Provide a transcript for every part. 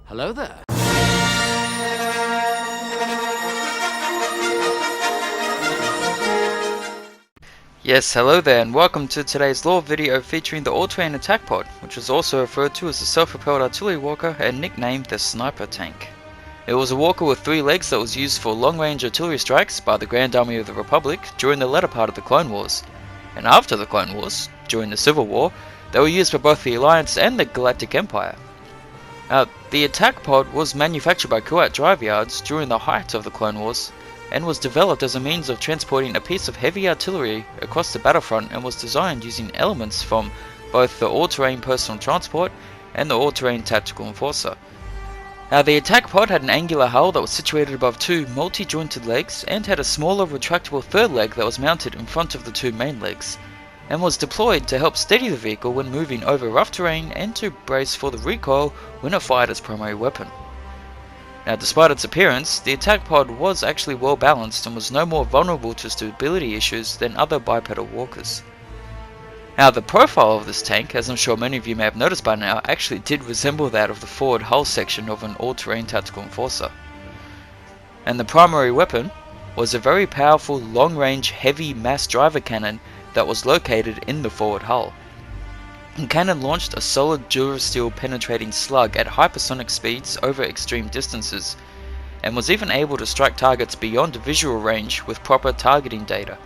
Hello there. Yes, hello there, and welcome to today's lore video featuring the all-terrain attack pod, which is also referred to as the self-propelled artillery walker and nicknamed the sniper tank. It was a walker with 3 legs that was used for long-range artillery strikes by the Grand Army of the Republic during the latter part of the Clone Wars, and after the Clone Wars, during the Civil War, they were used for both the Alliance and the Galactic Empire. The attack pod was manufactured by Kuat Drive Yards during the height of the Clone Wars, and was developed as a means of transporting a piece of heavy artillery across the battlefront, and was designed using elements from both the all-terrain personal transport and the all-terrain tactical enforcer. The attack pod had an angular hull that was situated above 2 multi-jointed legs and had a smaller retractable third leg that was mounted in front of the 2 main legs, and was deployed to help steady the vehicle when moving over rough terrain and to brace for the recoil when it fired its primary weapon. Despite its appearance, the attack pod was actually well balanced and was no more vulnerable to stability issues than other bipedal walkers. The profile of this tank, as I'm sure many of you may have noticed by now, actually did resemble that of the forward hull section of an all-terrain tactical enforcer. And the primary weapon was a very powerful long-range heavy mass driver cannon that was located in the forward hull. The cannon launched a solid durasteel penetrating slug at hypersonic speeds over extreme distances, and was even able to strike targets beyond visual range with proper targeting data.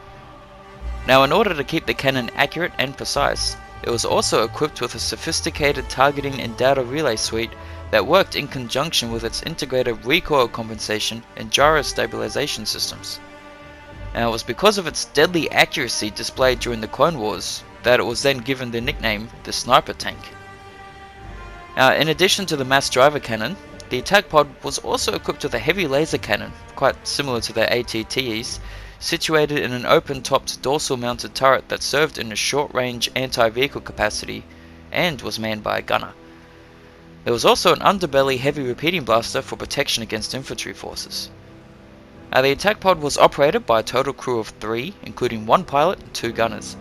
In order to keep the cannon accurate and precise, it was also equipped with a sophisticated targeting and data relay suite that worked in conjunction with its integrated recoil compensation and gyro stabilization systems. It was because of its deadly accuracy displayed during the Clone Wars that it was then given the nickname the sniper tank. In addition to the mass driver cannon, the attack pod was also equipped with a heavy laser cannon, quite similar to the ATTEs, situated in an open-topped dorsal mounted turret that served in a short-range anti-vehicle capacity and was manned by a gunner. There was also an underbelly heavy repeating blaster for protection against infantry forces. The attack pod was operated by a total crew of 3, including 1 pilot and 2 gunners.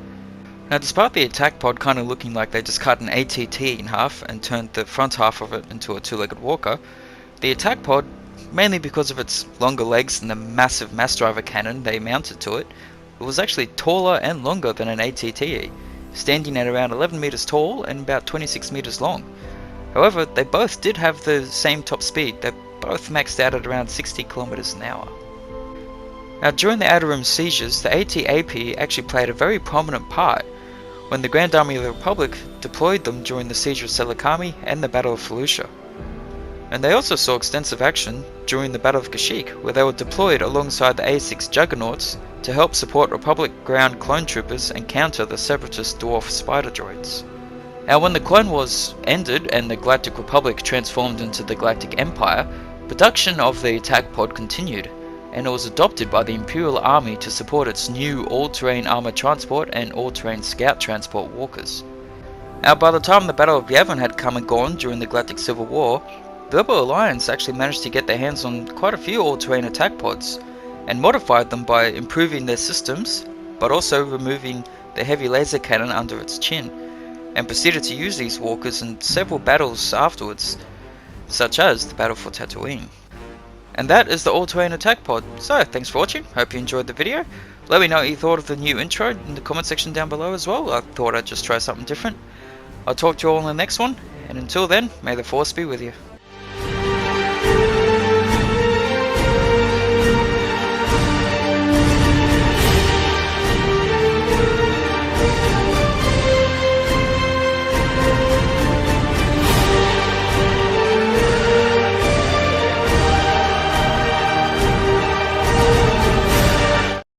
Despite the attack pod kind of looking like they just cut an ATT in half and turned the front half of it into a 2-legged walker, the attack pod, mainly because of its longer legs and the massive mass driver cannon they mounted to it, was actually taller and longer than an ATTE, standing at around 11 meters tall and about 26 meters long. However, they both did have the same top speed. They both maxed out at around 60 kilometers an hour. During the Outer Rim sieges, the AT-AP actually played a very prominent part when the Grand Army of the Republic deployed them during the Siege of Selakami and the Battle of Fallujah. And they also saw extensive action during the Battle of Kashyyyk, where they were deployed alongside the A6 Juggernauts to help support Republic ground clone troopers and counter the separatist dwarf spider droids. When the Clone Wars ended and the Galactic Republic transformed into the Galactic Empire, production of the attack pod continued, and it was adopted by the Imperial Army to support its new all-terrain armored transport and all-terrain scout transport walkers. By the time the Battle of Yavin had come and gone during the Galactic Civil War, the Rebel Alliance actually managed to get their hands on quite a few all-terrain attack pods, and modified them by improving their systems, but also removing the heavy laser cannon under its chin, and proceeded to use these walkers in several battles afterwards, such as the Battle for Tatooine. And that is the all-terrain attack pod. So, thanks for watching, hope you enjoyed the video. Let me know what you thought of the new intro in the comment section down below as well. I thought I'd just try something different. I'll talk to you all in the next one, and until then, may the Force be with you.